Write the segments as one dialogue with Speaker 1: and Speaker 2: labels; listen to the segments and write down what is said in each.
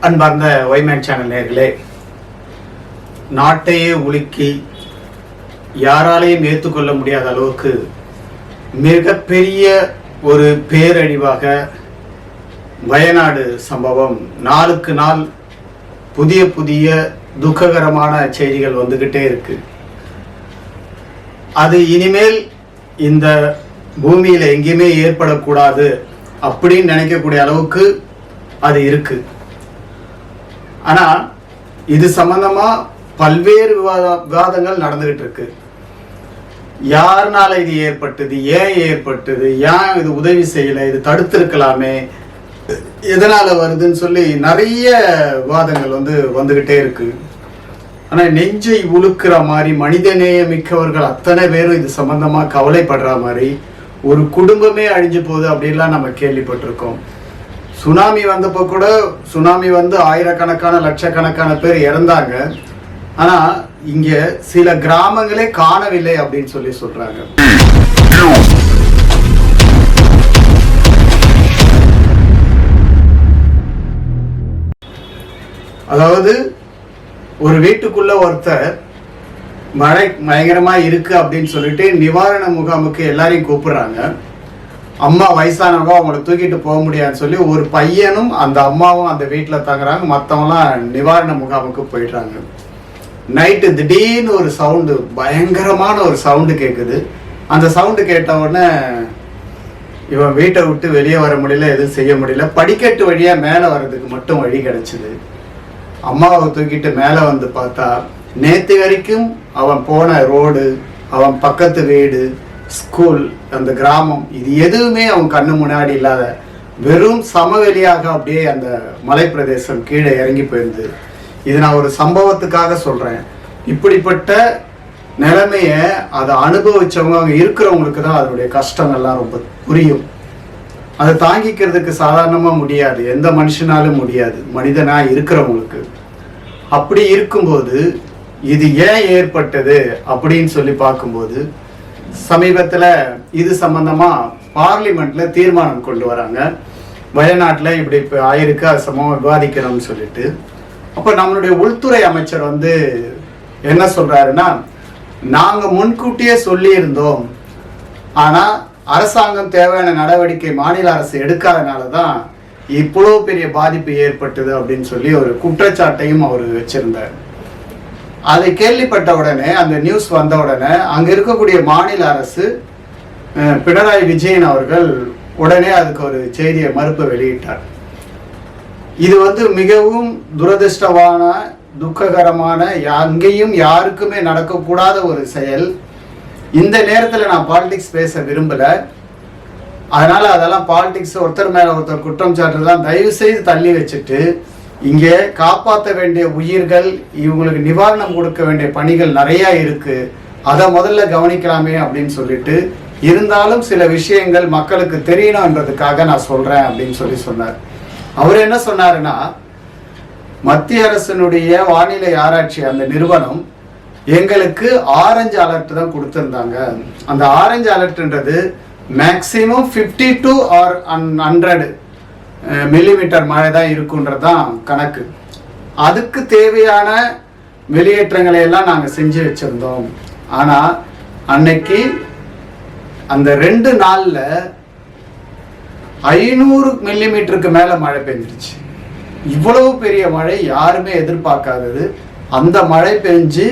Speaker 1: அன்பார்ந்த ஒய்மேன் சேனல் நேயர்களே, நாட்டையே உலுக்கி யாராலையும் ஏற்றுக்கொள்ள முடியாத அளவுக்கு மிகப்பெரிய ஒரு பேரழிவாக வயநாடு சம்பவம் நாளுக்கு நாள் புதிய புதிய துக்ககரமான செய்திகள் வந்துகிட்டே இருக்கு. அது இனிமேல் இந்த பூமியில எங்கேயுமே ஏற்படக்கூடாது அப்படின்னு நினைக்கக்கூடிய அளவுக்கு அது இருக்கு. ஆனா இது சம்பந்தமா பல்வேறு விவாதங்கள் நடந்துகிட்டு இருக்கு. யாருனால இது ஏற்பட்டது, ஏன் ஏற்பட்டது, ஏன் இது உதவி செய்யல, இது தடுத்திருக்கலாமே, எதனால வருதுன்னு சொல்லி நிறைய விவாதங்கள் வந்துகிட்டே இருக்கு. ஆனா நெஞ்சை உழுக்கிற மாதிரி மனிதநேய மிக்கவர்கள் அத்தனை பேரும் இது சம்பந்தமா கவலைப்படுற மாதிரி ஒரு குடும்பமே அழிஞ்சு போகுது அப்படின்லாம் நம்ம கேள்விப்பட்டிருக்கோம். சுனாமி வந்தப்போ கூட சுனாமி ஆயிரக்கணக்கான லட்சக்கணக்கான பேர் இறந்தாங்க. ஆனா இங்க சில கிராமங்களே காணவில்லை அப்படின்னு சொல்றாங்க. அதாவது ஒரு வீட்டுக்குள்ள ஒருத்தர் மழை பயங்கரமா இருக்கு அப்படின்னு சொல்லிட்டு நிவாரண முகாமுக்கு எல்லாரையும் கூப்பிடுறாங்க. அம்மா வயசானவங்க, அவங்கள தூக்கிட்டு போக முடியாதுன்னு சொல்லி ஒரு பையனும் அந்த அம்மாவும் அந்த வீட்டில் தங்குறாங்க. மற்றவங்களாம் நிவாரண முகாமுக்கு போயிடுறாங்க. நைட்டு திடீர்னு ஒரு சவுண்டு, பயங்கரமான ஒரு சவுண்டு கேட்குது. அந்த சவுண்டு கேட்ட உடனே இவன் வீட்டை விட்டு வெளியே வர முடியல, எதுவும் செய்ய முடியல. படிக்கட்டு வழியாக மேலே வர்றதுக்கு மட்டும் வழி கிடைச்சிது. அம்மாவை தூக்கிட்டு மேலே வந்து பார்த்தா நேற்று வரைக்கும் அவன் போன ரோடு, அவன் பக்கத்து வீடு, ஸ்கூல், அந்த கிராமம், இது எதுவுமே அவன் கண்ணு முன்னாடி இல்லாத வெறும் சமவெளியாக அப்படியே அந்த மலை பிரதேசம் கீழே இறங்கி போயிருந்தது. இது நான் ஒரு சம்பவத்துக்காக சொல்றேன். இப்படிப்பட்ட நிலைமைய அதை அனுபவிச்சவங்க, அங்கே இருக்கிறவங்களுக்கு தான் அதனுடைய கஷ்டங்கள்லாம் ரொம்ப புரியும். அதை தாங்கிக்கிறதுக்கு சாதாரணமா முடியாது, எந்த மனுஷனாலும் முடியாது, மனிதனா இருக்கிறவங்களுக்கு. அப்படி இருக்கும்போது இது ஏன் ஏற்பட்டது அப்படின்னு சொல்லி பார்க்கும்போது சமீபத்தில் இது சம்பந்தமா பார்லிமெண்ட்ல தீர்மானம் கொண்டு வராங்க. வயநாட்டில் இப்படி இப்போ ஆயிருக்கு, அது சம்பவம் விவாதிக்கணும்னு சொல்லிட்டு. அப்போ நம்மளுடைய உள்துறை அமைச்சர் என்ன சொல்றாருன்னா, நாங்க முன்கூட்டியே சொல்லியிருந்தோம், ஆனா அரசாங்கம் தேவையான நடவடிக்கை மாநில அரசு எடுக்காதனால தான் இவ்வளோ பெரிய பாதிப்பு ஏற்பட்டது அப்படின்னு சொல்லி ஒரு குற்றச்சாட்டையும் அவர் வச்சிருந்தார். அதை கேள்விப்பட்ட உடனே, அந்த நியூஸ் வந்த உடனே அங்க இருக்கக்கூடிய மாநில அரசு, பினராயி விஜயன் அவர்கள் உடனே அதுக்கு ஒரு செய்தியை மறுப்பு வெளியிட்டார். இது மிகவும் துரதிருஷ்டமான, துக்ககரமான, அங்கேயும் யாருக்குமே நடக்கக்கூடாத ஒரு செயல். இந்த நேரத்தில் நான் பாலிடிக்ஸ் பேச விரும்பல. அதனால அதெல்லாம் பாலிடிக்ஸ், ஒருத்தர் மேல ஒருத்தர் குற்றம் சாட்டுறதுலாம் தயவு செய்து தள்ளி வச்சுட்டு, இங்கே காப்பாற்ற வேண்டிய உயிர்கள், இவங்களுக்கு நிவாரணம் கொடுக்க வேண்டிய பணிகள் நிறைய இருக்கு, அதை முதல்ல கவனிக்கலாமே அப்படின்னு சொல்லிட்டு, இருந்தாலும் சில விஷயங்கள் மக்களுக்கு தெரியணும்ன்றதுக்காக நான் சொல்றேன் அப்படின்னு சொன்னார். அவர் என்ன சொன்னாருன்னா, மத்திய அரசினுடைய வானிலை ஆராய்ச்சி அந்த நிறுவனம் எங்களுக்கு ஆரஞ்சு அலர்ட் தான் கொடுத்திருந்தாங்க. அந்த ஆரஞ்சு அலர்ட்ன்றது மேக்சிமம் 52 or 100 மில்லிமீட்டர் மழை தான் இருக்குன்றதான் கணக்கு. அதுக்கு தேவையான வெளியேற்றங்களை எல்லாம் நாங்கள் செஞ்சு வச்சிருந்தோம். ஆனா அன்னைக்கு அந்த 2 நாள்ல 500 மில்லிமீட்டருக்கு மேல மழை பெஞ்சிருச்சு. இவ்வளவு பெரிய மழை யாருமே எதிர்பார்க்காதது. அந்த மழை பெஞ்சு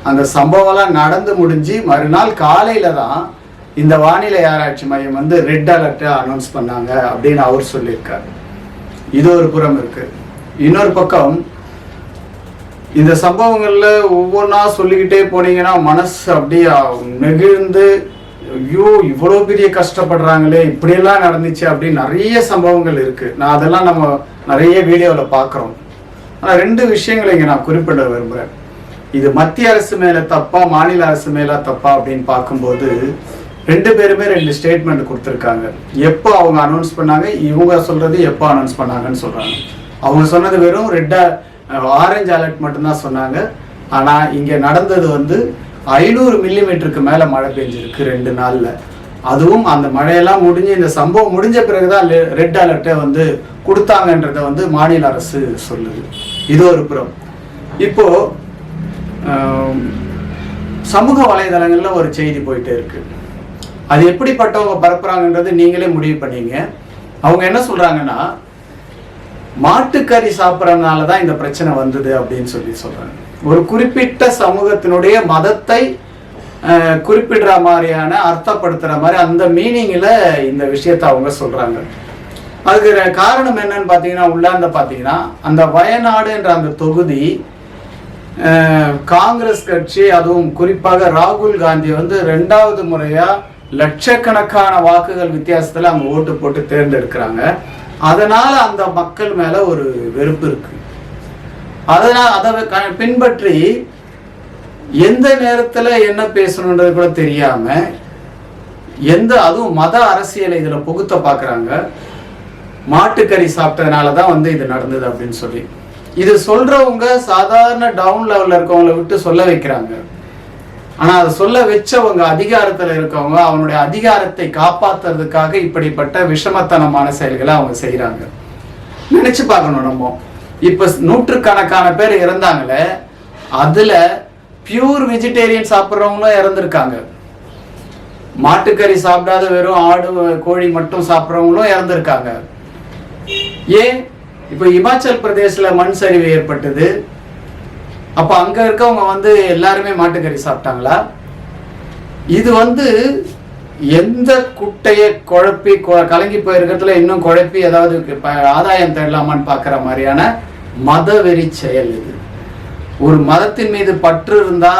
Speaker 1: அந்த சம்பவம்லாம் நடந்து முடிஞ்சு மறுநாள் காலையில தான் இந்த வானிலை ஆராய்ச்சி மையம் ரெட் அலர்ட் அனௌன்ஸ் பண்ணாங்க அப்படின்னு அவர் சொல்லியிருக்காரு. இது ஒரு புறம் இருக்கு. இன்னொரு பக்கம் இந்த சம்பவங்கள்ல ஒவ்வொன்றா சொல்லிக்கிட்டே போனீங்கன்னா மனசு அப்படியே நெகிழ்ந்து, ஐயோ இவ்வளவு பெரிய கஷ்டப்படுறாங்களே, இப்படியெல்லாம் நடந்துச்சு அப்படின்னு நிறைய சம்பவங்கள் இருக்கு. நான் அதெல்லாம் நம்ம நிறைய வீடியோவில் பார்க்குறோம். ஆனால் 2 விஷயங்களை இங்கே நான் குறிப்பிட விரும்புகிறேன். இது மத்திய அரசு மேல தப்பா, மாநில அரசு மேல தப்பா அப்படின்னு பார்க்கும்போது 2 பேருமே 2 ஸ்டேட்மெண்ட் கொடுத்துருக்காங்க. எப்போ அவங்க அனௌன்ஸ் பண்ணாங்க, இவங்க சொல்றது எப்போ அனௌன்ஸ் பண்ணாங்கன்னு சொல்றாங்க. அவங்க சொன்னது வெறும் ஆரஞ்சு அலர்ட் மட்டும்தான் சொன்னாங்க. ஆனா இங்க நடந்தது 500 மில்லிமீட்டருக்கு மேல மழை பெஞ்சிருக்கு 2 நாள்ல. அதுவும் அந்த மழையெல்லாம் முடிஞ்சு இந்த சம்பவம் முடிஞ்ச பிறகுதான் ரெட் அலர்ட்டை வந்து கொடுத்தாங்கன்றத வந்து மாநில அரசு சொல்லுது. இது ஒரு புறம். இப்போ சமூக வலைதளங்கள்ல ஒரு செய்தி போயிட்டே இருக்கு. அது எப்படிப்பட்டவங்க பரப்புறாங்கன்றது நீங்களே முடிவு பண்ணீங்க. அவங்க என்ன சொல்றாங்கன்னா, மாட்டுக்கறி சாப்பிட்றதுனால தான் இந்த பிரச்சனை வந்தது அப்படின்னு சொல்றாங்க. ஒரு குறிப்பிட்ட சமூகத்தினுடைய மதத்தை குறிப்பிடுற மாதிரியான அர்த்தப்படுத்துற மாதிரி அந்த மீனிங்ல இந்த விஷயத்த அவங்க சொல்றாங்க. அதுக்கு காரணம் என்னன்னு பாத்தீங்கன்னா, உள்ளார்ந்து பாத்தீங்கன்னா அந்த வயநாடு என்ற அந்த தொகுதி காங்கிரஸ் கட்சி, அதுவும் குறிப்பாக ராகுல் காந்தி வந்து 2வது முறையா லட்சக்கணக்கான வாக்குகள் வித்தியாசத்துல அவங்க ஓட்டு போட்டு தேர்ந்தெடுக்கிறாங்க. அதனால அந்த மக்கள் மேல ஒரு வெறுப்பு இருக்கு. அதனால அதை பின்பற்றி எந்த நேரத்துல என்ன பேசணுன்றது கூட தெரியாம அதுவும் மத அரசியலை இதுல புகுத்த பாக்குறாங்க. மாட்டுக்கறி சாப்பிட்டதுனாலதான் வந்து இது நடந்தது அப்படின்னு சொல்லி இது சொல்றவங்க சாதாரண டவுன் லெவல்ல இருக்கவங்களை விட்டு சொல்ல வைக்கிறாங்க. ஆனா அதை சொல்ல வச்சவங்க அதிகாரத்துல இருக்கவங்க அவனுடைய அதிகாரத்தை காப்பாத்துறதுக்காக இப்படிப்பட்ட விஷமத்தனமான செயல்களை அவங்க செய்யறாங்க. நினைச்சு பார்க்கணும். நம்ம இப்ப நூற்றுக்கணக்கான பேர் இறந்தாங்களே, அதுல பியூர் வெஜிடேரியன் சாப்பிட்றவங்களும் இறந்துருக்காங்க. மாட்டுக்கறி சாப்பிடாத வெறும் ஆடு கோழி மட்டும் சாப்பிட்றவங்களும் இறந்துருக்காங்க. ஏன்? இப்ப இமாச்சல் பிரதேசல மண் சரிவு ஏற்பட்டது. அப்ப அங்க இருக்கவங்க வந்து எல்லாருமே மாட்டுக்கறி சாப்பிட்டாங்களா? இது வந்து எந்த குட்டையை குழப்பி கலங்கி போயிருக்கிறதுல இன்னும் குழப்பி ஏதாவது ஆதாயம் தேடலாமான்னு பாக்குற மாதிரியான மத வெறி செயல் இது. ஒரு மதத்தின் மீது பற்று இருந்தா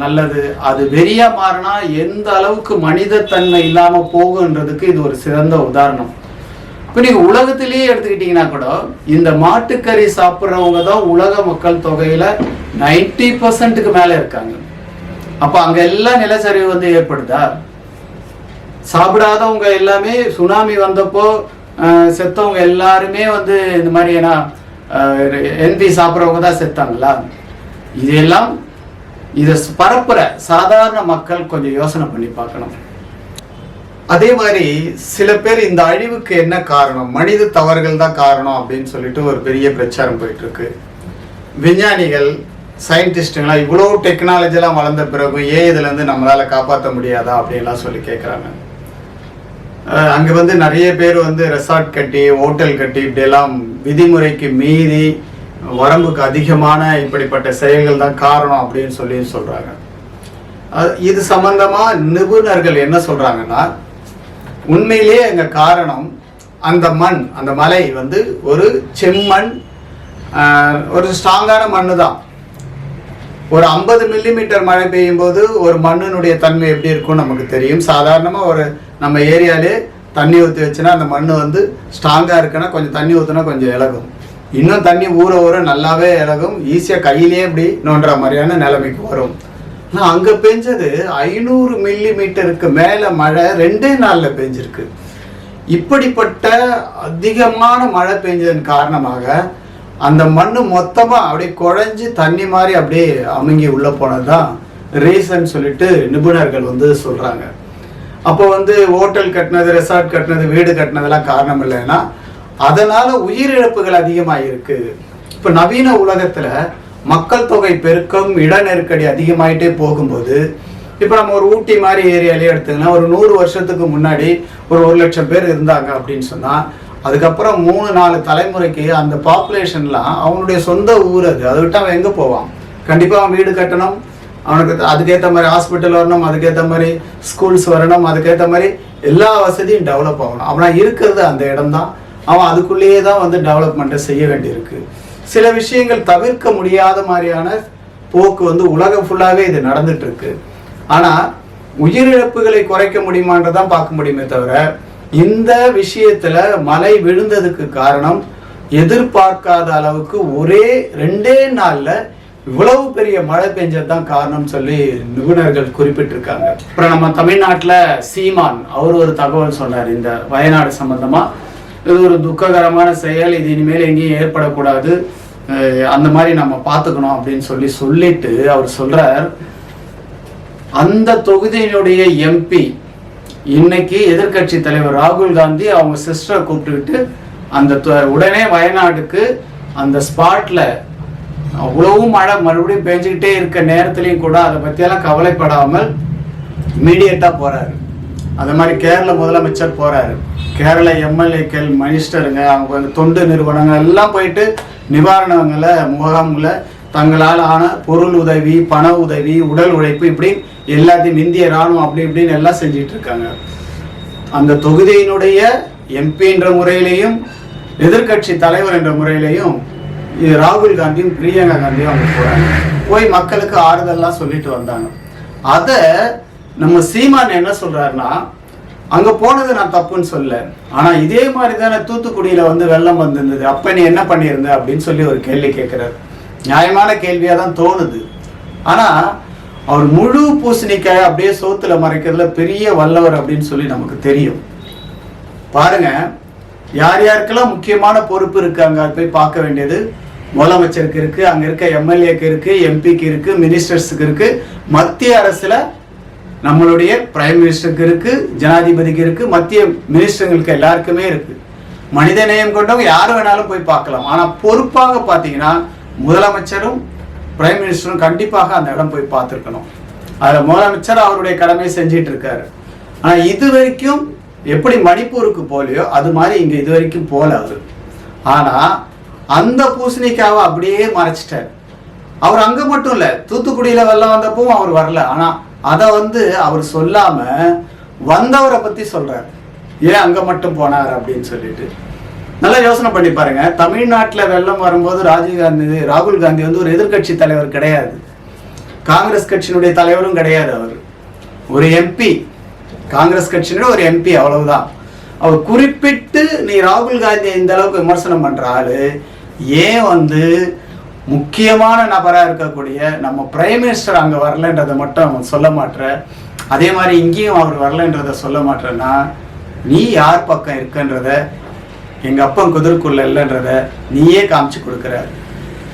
Speaker 1: நல்லது, அது வெறியா மாறினா எந்த அளவுக்கு மனித தன்மை இல்லாம போகுன்றதுக்கு இது ஒரு சிறந்த உதாரணம். இப்ப நீங்க உலகத்திலேயே எடுத்துக்கிட்டீங்கன்னா கூட இந்த மாட்டுக்கறி சாப்பிட்றவங்க தான் உலக மக்கள் தொகையில 90% மேல இருக்காங்க. அப்ப அங்க எல்லாம் நிலச்சரிவு வந்து ஏற்படுதா? சாப்பிடாதவங்க எல்லாமே சுனாமி வந்தப்போ செத்தவங்க எல்லாருமே வந்து இந்த மாதிரி எந்தி சாப்பிட்றவங்க தான் செத்தாங்களா? இதெல்லாம் இதை பரப்புற சாதாரண மக்கள் கொஞ்சம் யோசனை பண்ணி பார்க்கணும். அதே மாதிரி சில பேர் இந்த அழிவுக்கு என்ன காரணம், மனித தவறுகள் தான் காரணம் அப்படின்னு சொல்லிட்டு ஒரு பெரிய பிரச்சாரம் போயிட்டு இருக்கு. விஞ்ஞானிகள் சயின்டிஸ்டுங்களாம் இவ்வளோ டெக்னாலஜிலாம் வளர்ந்த பிறகு இதுல இருந்து நம்மளால காப்பாற்ற முடியாதா அப்படின்லாம் சொல்லி கேட்குறாங்க. அங்க வந்து நிறைய பேர் வந்து ரெசார்ட் கட்டி ஹோட்டல் கட்டி இப்படியெல்லாம் விதிமுறைக்கு மீறி வரம்புக்கு அதிகமான இப்படிப்பட்ட செயல்கள் தான் காரணம் அப்படின்னு சொல்றாங்க. இது சம்பந்தமா நிபுணர்கள் என்ன சொல்றாங்கன்னா, உண்மையிலேயே எங்க காரணம் அந்த மண், அந்த மலை வந்து ஒரு செம்மண், ஒரு ஸ்ட்ராங்கான மண்ணு தான். ஒரு 50 மில்லிமீட்டர் மழை பெய்யும் போது ஒரு மண்ணினுடைய தன்மை எப்படி இருக்கும் நமக்கு தெரியும். சாதாரணமா ஒரு நம்ம ஏரியாலே தண்ணி ஊற்றி வச்சுன்னா அந்த மண் வந்து ஸ்ட்ராங்கா இருக்குன்னா கொஞ்சம் தண்ணி ஊற்றுனா கொஞ்சம் இலகும், இன்னும் தண்ணி ஊற ஊற நல்லாவே இலகும், ஈஸியா கையிலேயே இப்படி நோன்ற மாதிரியான நிலைமைக்கு வரும். ஆனால் அங்கே பெஞ்சது 500 மில்லிமீட்டருக்கு மேலே மழை 2 நாளில் பெஞ்சிருக்கு. இப்படிப்பட்ட அதிகமான மழை பெஞ்சதன் காரணமாக அந்த மண் மொத்தமாக அப்படியே குழஞ்சி தண்ணி மாதிரி அப்படியே அமுங்கி உள்ளே போனதுதான் ரீசன் சொல்லிட்டு நிபுணர்கள் வந்து சொல்கிறாங்க. அப்போ வந்து ஹோட்டல் கட்டினது, ரெசார்ட் கட்டினது, வீடு கட்டினதெல்லாம் காரணம் இல்லைன்னா அதனால உயிரிழப்புகள் அதிகமாக இருக்கு. இப்போ நவீன உலகத்தில் மக்கள் தொகை பெருக்கம், இட நெருக்கடி அதிகமாயிட்டே போகும்போது இப்போ நம்ம ஒரு ஊட்டி மாதிரி ஏரியாலே எடுத்துங்கன்னா ஒரு 100 வருஷத்துக்கு முன்னாடி ஒரு 1 லட்சம் பேர் இருந்தாங்க அப்படின்னு சொன்னால் அதுக்கப்புறம் 3-4 தலைமுறைக்கு அந்த பாப்புலேஷன்லாம் அவனுடைய சொந்த ஊர் அது, அதை விட்டு அவன் எங்கே போவான்? கண்டிப்பாக அவன் வீடு கட்டணும், அவனுக்கு அதுக்கேற்ற மாதிரி ஹாஸ்பிட்டல் வரணும், அதுக்கேற்ற மாதிரி ஸ்கூல்ஸ் வரணும், அதுக்கேற்ற மாதிரி எல்லா வசதியும் டெவலப் ஆகணும். அவனா இருக்கிறது அந்த இடம் தான், அவன் அதுக்குள்ளேயே தான் வந்து டெவலப்மெண்ட்டை செய்ய வேண்டியிருக்கு. சில விஷயங்கள் தவிர்க்க முடியாத மாதிரியான போக்கு வந்து உலகம் ஃபுல்லாகவே இது நடந்துட்டு இருக்கு. ஆனால் உயிரிழப்புகளை குறைக்க முடியுமான்றதான் பார்க்க முடியுமே தவிர இந்த விஷயத்துல மழை விழுந்ததுக்கு காரணம் எதிர்பார்க்காத அளவுக்கு ஒரே 2 நாள்ல இவ்வளவு பெரிய மழை பெஞ்சதுதான் காரணம் சொல்லி நிபுணர்கள் குறிப்பிட்டிருக்காங்க. அப்புறம் நம்ம தமிழ்நாட்டுல சீமான் அவர் ஒரு தகவல் சொன்னார் இந்த வயநாடு சம்பந்தமா. இது ஒரு துக்ககரமான செயல், இது இனிமேல் எங்கேயும் ஏற்படக்கூடாது, அந்த மாதிரி நம்ம பார்த்துக்கணும் அப்படின்னு சொல்லிட்டு அவர் சொல்றார், அந்த தொகுதியினுடைய எம்பி இன்னைக்கு எதிர்கட்சி தலைவர் ராகுல் காந்தி அவங்க சிஸ்டரை கூப்பிட்டுக்கிட்டு அந்த உடனே வயநாடுக்கு அந்த ஸ்பாட்ல அவ்வளவும் மழை மறுபடியும் பெஞ்சுக்கிட்டே இருக்க நேரத்திலையும் கூட அதை பற்றியெல்லாம் கவலைப்படாமல் இமீடியட்டா போறாரு. அது மாதிரி கேரள முதலமைச்சர் போறாரு, கேரள எம்எல்ஏக்கள், மினிஸ்டருங்க, அவங்க தொண்டு நிறுவனங்கள் எல்லாம் போயிட்டு நிவாரணங்களை முகாம்களை தங்களால் ஆன பொருள் உதவி, பண உதவி, உடல் உழைப்பு, இப்படி எல்லாத்தையும் இந்திய ராணுவம் அப்படி இப்படின்னு எல்லாம் செஞ்சிட்டு இருக்காங்க. அந்த தொகுதியினுடைய எம்பி என்ற முறையிலையும் எதிர்கட்சி தலைவர் என்ற முறையிலையும் ராகுல் காந்தியும் பிரியங்கா காந்தியும் அவங்க போறாங்க, போய் மக்களுக்கு ஆறுதல்லாம் சொல்லிட்டு வந்தாங்க. அத நம்ம சீமான் என்ன சொல்றாருன்னா, அங்க போனது நான் தப்புன்னு சொல்ல, ஆனா இதே மாதிரி தானே தூத்துக்குடியில வெள்ளம் வந்திருந்தது, அப்ப நீ என்ன பண்ணியிருந்த அப்படின்னு சொல்லி ஒரு கேள்வி கேட்கிறாரு. நியாயமான கேள்வியா தான் தோணுது. ஆனா அவர் முழு பூசணிக்காய் அப்படியே சோத்துல மறைக்கிறதுல பெரிய வல்லவர் அப்படின்னு சொல்லி நமக்கு தெரியும். பாருங்க, யார் யாருக்கெல்லாம் முக்கியமான பொறுப்பு இருக்கு அங்க போய் பார்க்க வேண்டியது. முதலமைச்சருக்கு இருக்கு, அங்க இருக்க எம்எல்ஏக்கு இருக்கு, எம்பிக்கு இருக்கு, மினிஸ்டர்ஸுக்கு இருக்கு, மத்திய அரசுல நம்மளுடைய பிரைம் மினிஸ்டருக்கு இருக்கு, ஜனாதிபதிக்கு இருக்கு, மத்திய மினிஸ்டர்களுக்கு எல்லாருக்குமே இருக்கு. மனித நேயம் கொண்டவங்க யாரு வேணாலும் போய் பார்க்கலாம். ஆனா பொறுப்பாக பாத்தீங்கன்னா முதலமைச்சரும் பிரைம் மினிஸ்டரும் கண்டிப்பாக அந்த இடம் போய் பார்த்துருக்கணும். அதுல முதலமைச்சர் அவருடைய கடமையை செஞ்சிட்டு இருக்காரு. ஆனா இது வரைக்கும் எப்படி மணிப்பூருக்கு போலையோ அது மாதிரி இங்க இது வரைக்கும் போல அவரு. ஆனா அந்த பூசணிக்காவை அப்படியே மறைச்சிட்டார். அவர் அங்க மட்டும் இல்ல, தூத்துக்குடியில வெள்ளம் வந்தப்பவும் அவர் வரல. ஆனா அதை அவர் சொல்லாம வந்தவரை பத்தி சொல்றாரு, ஏன் அங்க மட்டும் போனார் அப்படின்னு சொல்லிட்டு. நல்லா யோசனை பண்ணி பாருங்க. தமிழ்நாட்டுல வெள்ளம் வரும்போது ராகுல் காந்தி ஒரு எதிர்கட்சி தலைவர் கிடையாது, காங்கிரஸ் கட்சியினுடைய தலைவரும் கிடையாது. அவர் ஒரு எம்பி, காங்கிரஸ் கட்சியினுடைய ஒரு எம்பி, அவ்வளவுதான். அவர் குறிப்பிட்டு நீ ராகுல் காந்தியை இந்த அளவுக்கு விமர்சனம் பண்ற ஆளு ஏன் முக்கியமான நபரா இருக்கக்கூடிய நம்ம பிரைம் மினிஸ்டர் அங்க வரலன்றதை மட்டும் அவன் சொல்ல மாட்டேற, அதே மாதிரி இங்கேயும் அவர் வரலன்றத சொல்ல மாட்டேன்னா நீ யார் பக்கம் இருக்கன்றத, எங்க அப்பன் குதிரைக்குள்ள இல்லைன்றத நீயே காமிச்சு கொடுக்குற.